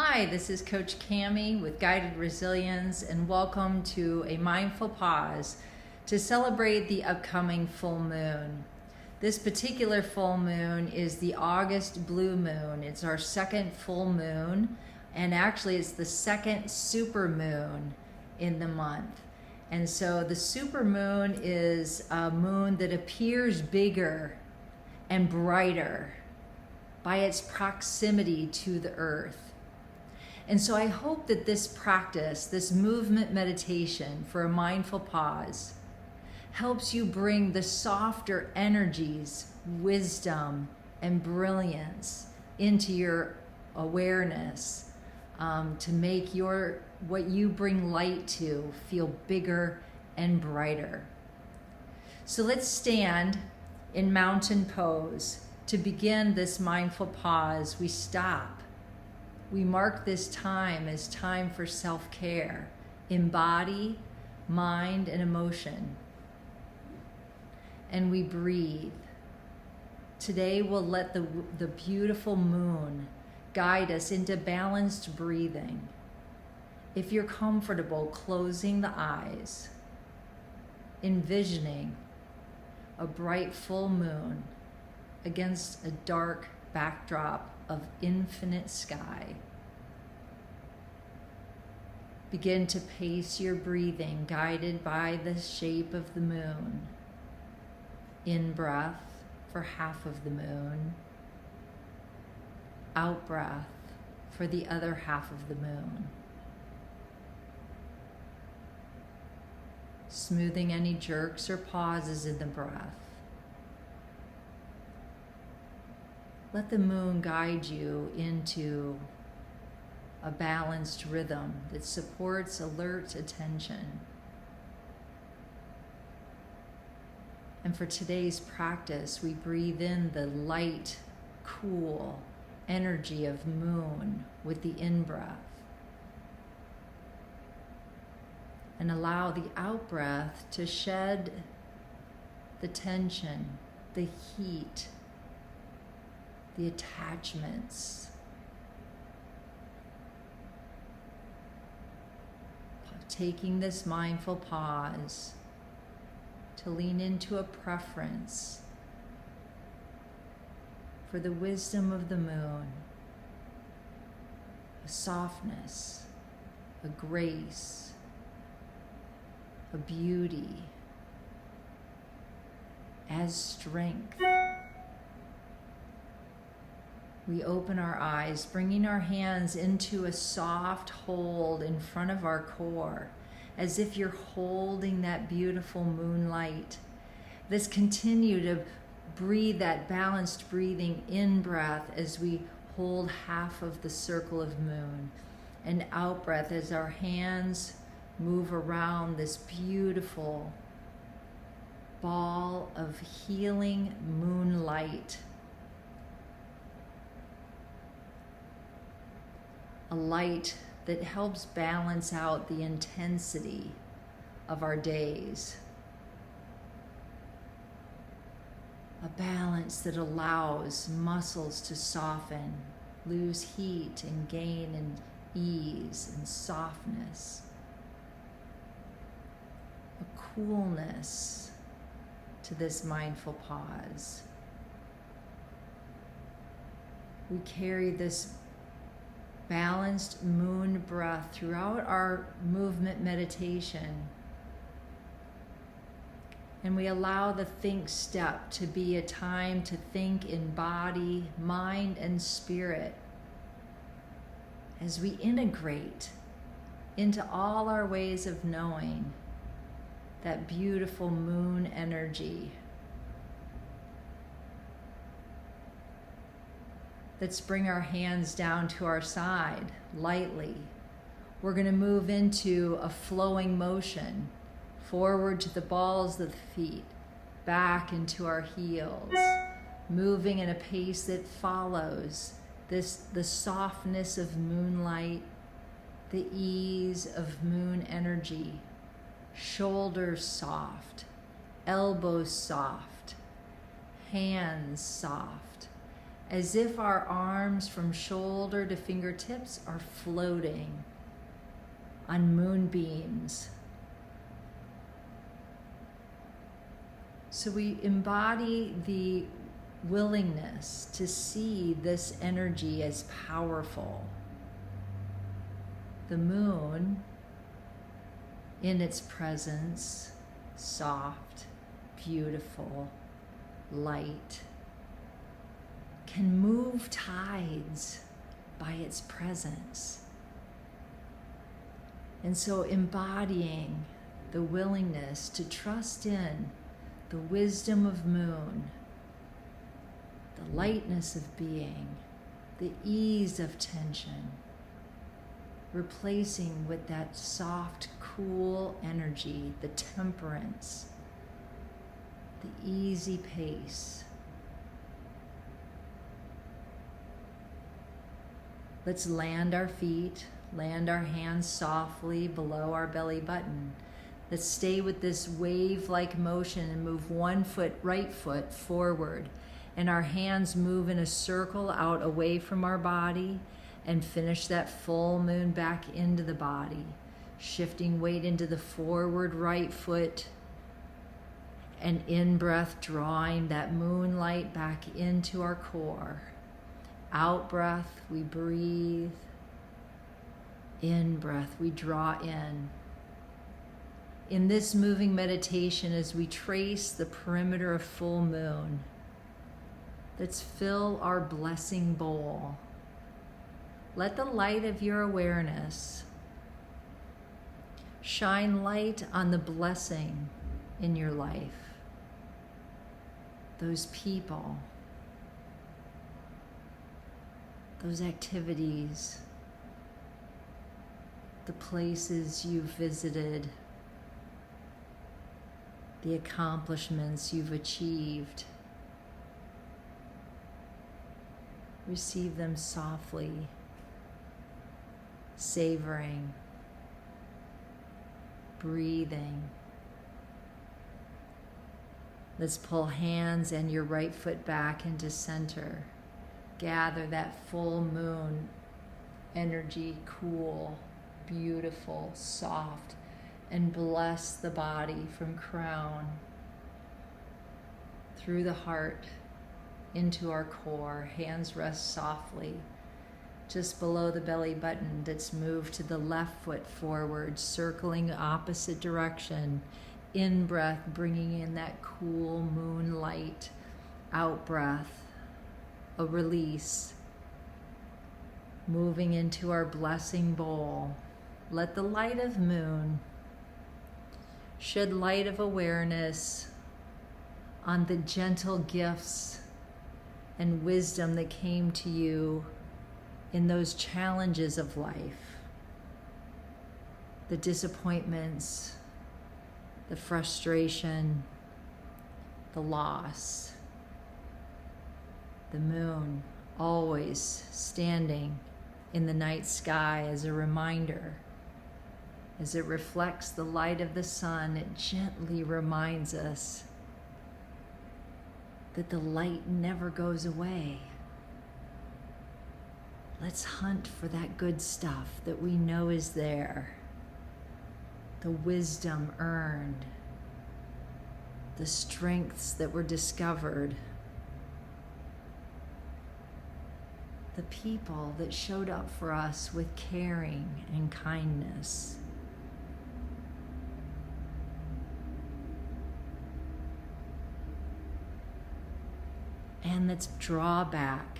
Hi, this is Coach Cami with Guided Resilience, and welcome to a mindful pause to celebrate the upcoming full moon. This particular full moon is the August blue moon. It's our second full moon, and actually it's the second super moon in the month. And so the super moon is a moon that appears bigger and brighter by its proximity to the earth. And so I hope that this practice, this movement meditation for a mindful pause, helps you bring the softer energies, wisdom, and brilliance into your awareness, to make what you bring light to feel bigger and brighter. So let's stand in mountain pose. To begin this mindful pause, we stop. We mark this time as time for self-care in body, mind, and emotion. And we breathe. Today we'll let the beautiful moon guide us into balanced breathing. If you're comfortable closing the eyes, envisioning a bright full moon against a dark backdrop of infinite sky. Begin to pace your breathing, guided by the shape of the moon. In breath for half of the moon. Out breath for the other half of the moon. Smoothing any jerks or pauses in the breath. Let the moon guide you into a balanced rhythm that supports alert attention. And for today's practice, we breathe in the light, cool energy of moon with the in-breath. And allow the out-breath to shed the tension, the heat, the attachments. Taking this mindful pause to lean into a preference for the wisdom of the moon, a softness, a grace, a beauty, as strength. We open our eyes, bringing our hands into a soft hold in front of our core, as if you're holding that beautiful moonlight. Let's continue to breathe that balanced breathing in breath as we hold half of the circle of moon, and out breath as our hands move around this beautiful ball of healing moonlight. A light that helps balance out the intensity of our days. A balance that allows muscles to soften, lose heat, and gain in ease and softness. A coolness to this mindful pause. We carry this balanced moon breath throughout our movement meditation. And we allow the think step to be a time to think in body, mind, and spirit as we integrate into all our ways of knowing that beautiful moon energy. Let's bring our hands down to our side lightly. We're going to move into a flowing motion, forward to the balls of the feet, back into our heels, moving in a pace that follows the softness of moonlight, the ease of moon energy. Shoulders soft, elbows soft, hands soft, as if our arms from shoulder to fingertips are floating on moonbeams. So we embody the willingness to see this energy as powerful. The moon, in its presence, soft, beautiful, light, can move tides by its presence. And so embodying the willingness to trust in the wisdom of moon, the lightness of being, the ease of tension, replacing with that soft, cool energy, the temperance, the easy pace. Let's land our feet, land our hands softly below our belly button. Let's stay with this wave-like motion and move one foot, right foot forward, and our hands move in a circle out away from our body and finish that full moon back into the body, shifting weight into the forward right foot, and in breath drawing that moonlight back into our core. Out breath, we breathe. In breath, we draw in. In this moving meditation, as we trace the perimeter of full moon, let's fill our blessing bowl. Let the light of your awareness shine light on the blessing in your life, those people, those activities, the places you've visited, the accomplishments you've achieved. Receive them softly, savoring, breathing. Let's pull hands and your right foot back into center. Gather that full moon energy, cool, beautiful, soft, and bless the body from crown through the heart into our core. Hands rest softly just below the belly button. Let's move to the left foot forward, circling opposite direction. In breath, bringing in that cool moonlight. Out breath, a release. Moving into our blessing bowl. Let the light of moon shed light of awareness on the gentle gifts and wisdom that came to you in those challenges of life, the disappointments, the frustration, the loss. The moon always standing in the night sky as a reminder. As it reflects the light of the sun, it gently reminds us that the light never goes away. Let's hunt for that good stuff that we know is there. The wisdom earned, the strengths that were discovered, the people that showed up for us with caring and kindness. And let's draw back.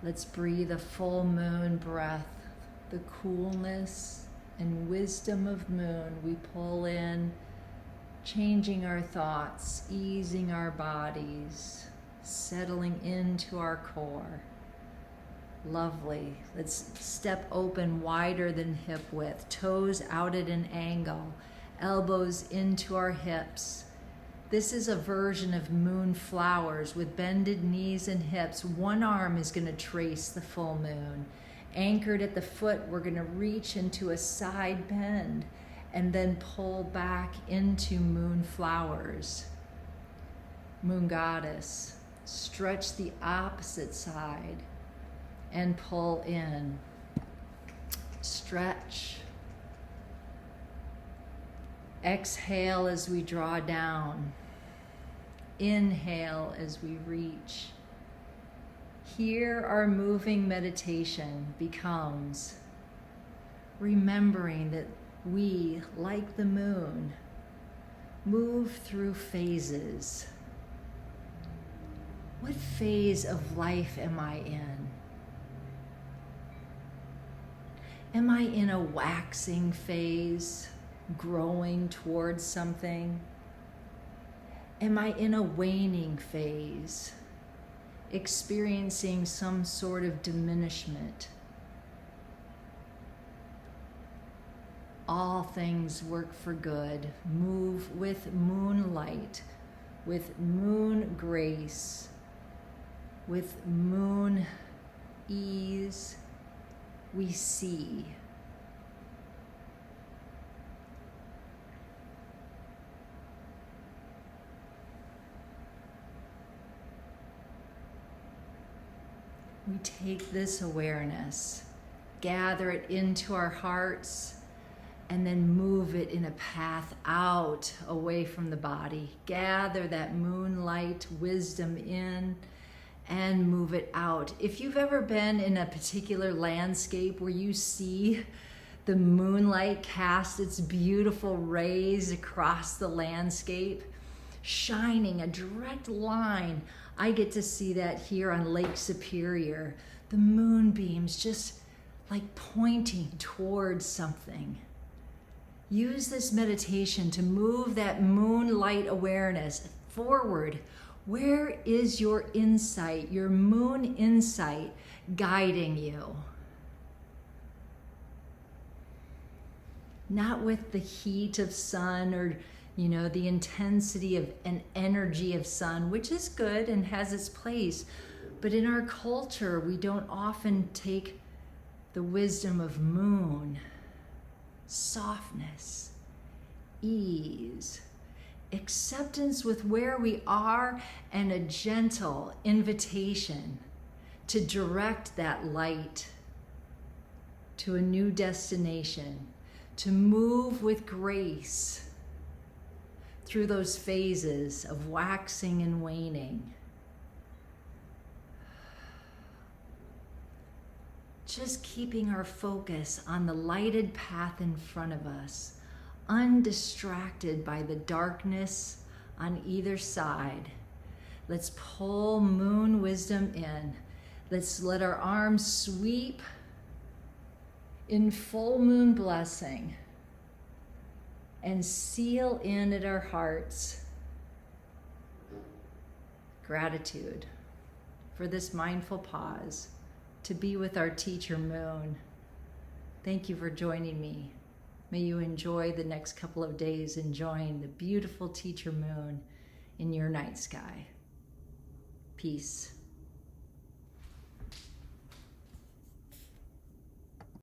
Let's breathe a full moon breath, the coolness and wisdom of moon we pull in, changing our thoughts, easing our bodies, settling into our core. Lovely. Let's step open wider than hip width, toes out at an angle, elbows into our hips. This is a version of moon flowers with bended knees and hips. One arm is going to trace the full moon. Anchored at the foot, we're going to reach into a side bend and then pull back into moon flowers. Moon goddess, Stretch the opposite side and pull in. Stretch. Exhale as we draw down. Inhale as we reach. Here, our moving meditation becomes remembering that we, like the moon, move through phases. What phase of life am I in? Am I in a waxing phase, growing towards something? Am I in a waning phase, experiencing some sort of diminishment? All things work for good. Move with moonlight, with moon grace, with moon ease. We see. We take this awareness, gather it into our hearts, and then move it in a path out, away from the body. Gather that moonlight wisdom in and move it out. If you've ever been in a particular landscape where you see the moonlight cast its beautiful rays across the landscape, shining a direct line, I get to see that here on Lake Superior. The moonbeams just like pointing towards something. Use this meditation to move that moonlight awareness forward. Where is your insight, your moon insight guiding you? Not with the heat of sun or the intensity of an energy of sun, which is good and has its place. But in our culture, we don't often take the wisdom of moon, softness, ease, acceptance with where we are, and a gentle invitation to direct that light to a new destination, to move with grace through those phases of waxing and waning. Just keeping our focus on the lighted path in front of us, undistracted by the darkness on either side. Let's pull moon wisdom in. Let's let our arms sweep in full moon blessing and seal in at our hearts gratitude for this mindful pause to be with our teacher moon. Thank you for joining me. May you enjoy the next couple of days enjoying the beautiful teacher moon in your night sky. Peace.